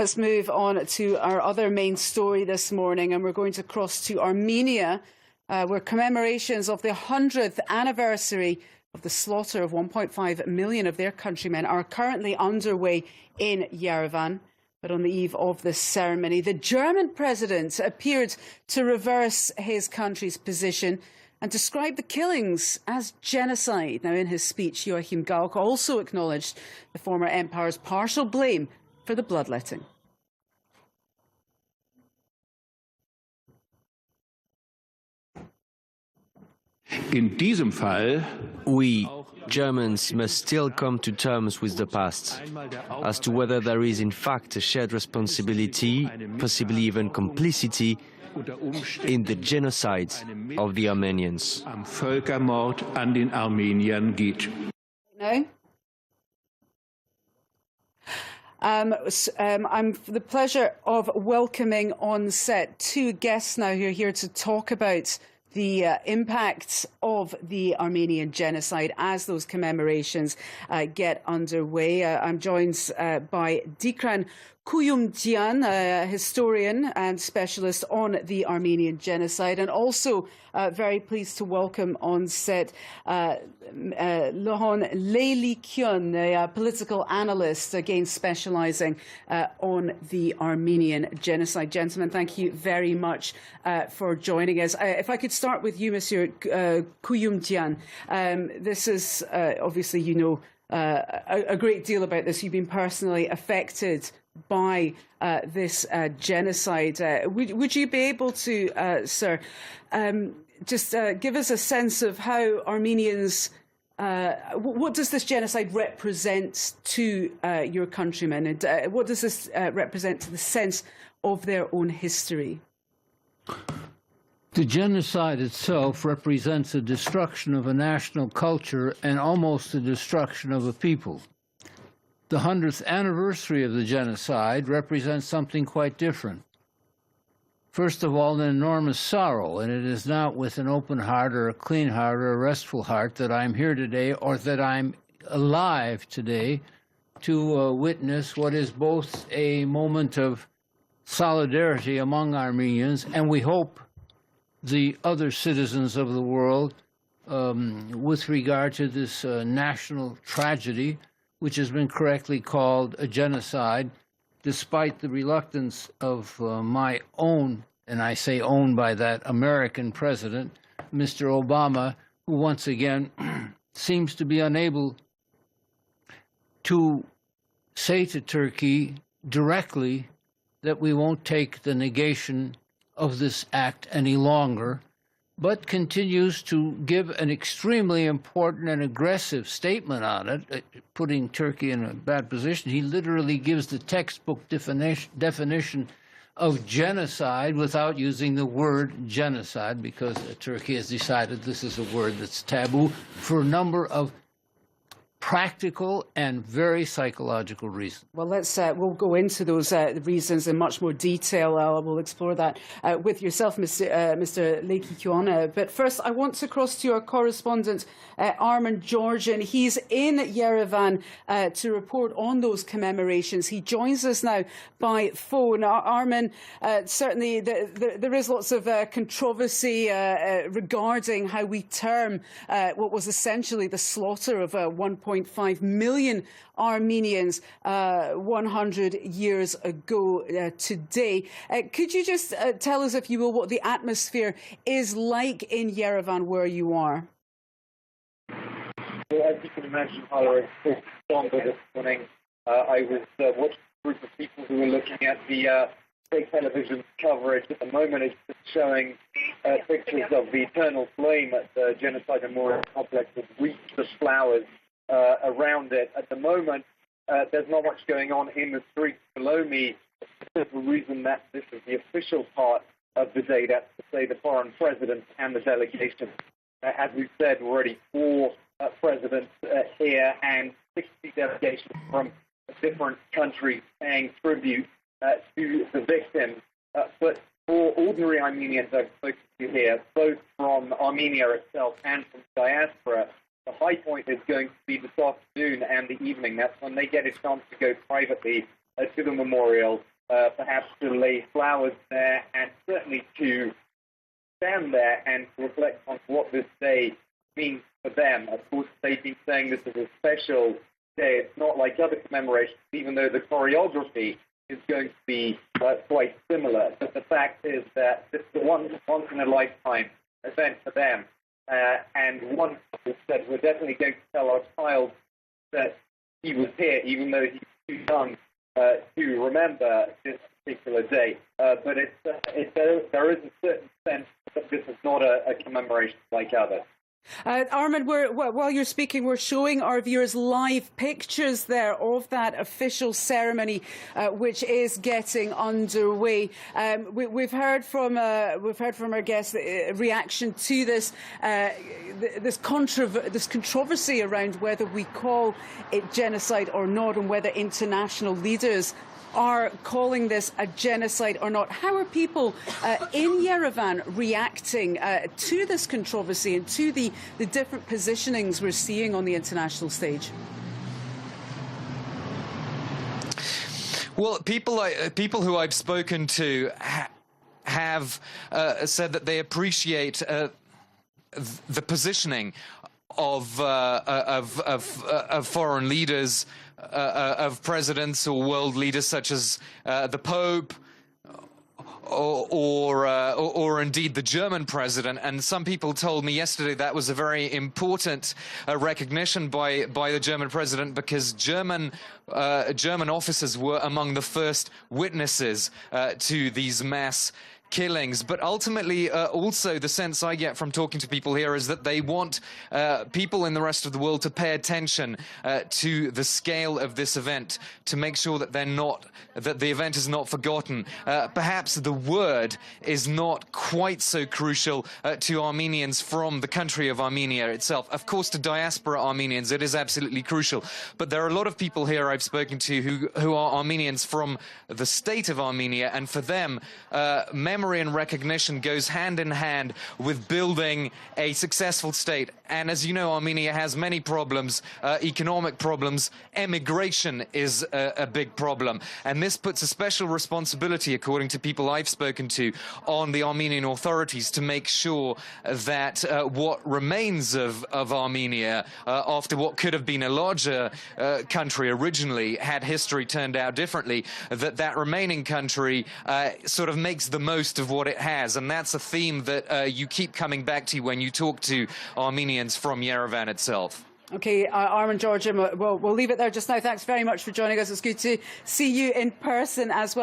Let's move on to our other main story this morning, and we're going to cross to Armenia, where commemorations of the 100th anniversary of the slaughter of 1.5 million of their countrymen are currently underway in Yerevan. But on the eve of this ceremony, the German president appeared to reverse his country's position and describe the killings as genocide. Now, in his speech, Joachim Gauck also acknowledged the former empire's partial blame for the bloodletting. We Germans must still come to terms with the past, as to whether there is in fact a shared responsibility, possibly even complicity, in the genocide of the Armenians. No? I'm the pleasure of welcoming on set two guests now who are here to talk about the impacts of the Armenian genocide as those commemorations get underway. I'm joined by Dickran Kouyoumjian, a historian and specialist on the Armenian genocide, and also very pleased to welcome on set Laurent Leylekian, a political analyst, again specialising on the Armenian genocide. Gentlemen, thank you very much for joining us. If I could start with you, Monsieur Kouyoumjian. This is, obviously, you know a great deal about this. You've been personally affected by this genocide. Would you be able to, sir, just give us a sense of how Armenians, what does this genocide represent to your countrymen, and what does this represent to the sense of their own history? The genocide itself represents a destruction of a national culture and almost the destruction of a people. The 100th anniversary of the genocide represents something quite different. First of all, an enormous sorrow, and it is not with an open heart or a clean heart or a restful heart that I'm here today, or that I'm alive today to witness what is both a moment of solidarity among Armenians, and we hope the other citizens of the world, with regard to this national tragedy, which has been correctly called a genocide, despite the reluctance of my own, and I say own by that, American president, Mr. Obama, who once again seems to be unable to say to Turkey directly that we won't take the negation of this act any longer, but continues to give an extremely important and aggressive statement on it, putting Turkey in a bad position. He literally gives the textbook definition of genocide without using the word genocide, because Turkey has decided this is a word that's taboo for a number of practical and very psychological reasons. Well, we'll go into those reasons in much more detail. We'll explore that with yourself, Mr. Leylekian. But first, I want to cross to our correspondent, Armenian Genocide. He's in Yerevan to report on those commemorations. He joins us now by phone. Armen, certainly there is lots of controversy regarding how we term what was essentially the slaughter of 1.5 million Armenians 100 years ago today. Could you just tell us, if you will, what the atmosphere is like in Yerevan, where you are? Well, as you can imagine, Hillary, it's somber this morning. I was watching a group of people who were looking at the state television coverage. At the moment, it's just showing pictures of the eternal flame at the Genocide Memorial Complex with wreaths of flowers around it. At the moment, there's not much going on in the streets below me. The reason that this is the official part of the day, that's to say the foreign president and the delegation. As we've said already, 4 presidents here and 60 delegations from different countries paying tribute to the victims. But for ordinary Armenians I've spoken to here, both from Armenia itself and from diaspora, the high point is going to be this afternoon and the evening. That's when they get a chance to go privately to the memorial perhaps to lay flowers there, and certainly to stand there and reflect on what this day means for them. Of course, they've been saying this is a special day. It's not like other commemorations, even though the choreography is going to be quite similar. But the fact is that this is a once-in-a-lifetime event for them. And one couple said, we're definitely going to tell our child that he was here, even though he's too young to remember this particular day. But there is a certain sense that this is not a commemoration like others. Armin, while you're speaking, we're showing our viewers live pictures there of that official ceremony, which is getting underway. We've heard from our guests reaction to this this controversy around whether we call it genocide or not, and whether international leaders are calling this a genocide or not. How are people in Yerevan reacting to this controversy and to the different positionings we're seeing on the international stage? Well, people who I've spoken to have said that they appreciate the positioning of foreign leaders, of presidents or world leaders such as the Pope or indeed the German president. And some people told me yesterday that was a very important recognition by the German president, because German officers were among the first witnesses to these mass killings. But ultimately, also the sense I get from talking to people here is that they want people in the rest of the world to pay attention to the scale of this event, to make sure that that the event is not forgotten. Perhaps the word is not quite so crucial to Armenians from the country of Armenia itself. Of course, to diaspora Armenians, it is absolutely crucial. But there are a lot of people here I've spoken to who are Armenians from the state of Armenia, and for them, memory and recognition goes hand in hand with building a successful state. And as you know, Armenia has many problems, economic problems. Emigration is a big problem. And this puts a special responsibility, according to people I've spoken to, on the Armenian authorities to make sure that what remains of Armenia, after what could have been a larger country originally, had history turned out differently, that remaining country sort of makes the most of what it has. And that's a theme that you keep coming back to when you talk to Armenians from Yerevan itself. Okay, Armin Georgian, we'll leave it there just now. Thanks very much for joining us. It's good to see you in person as well.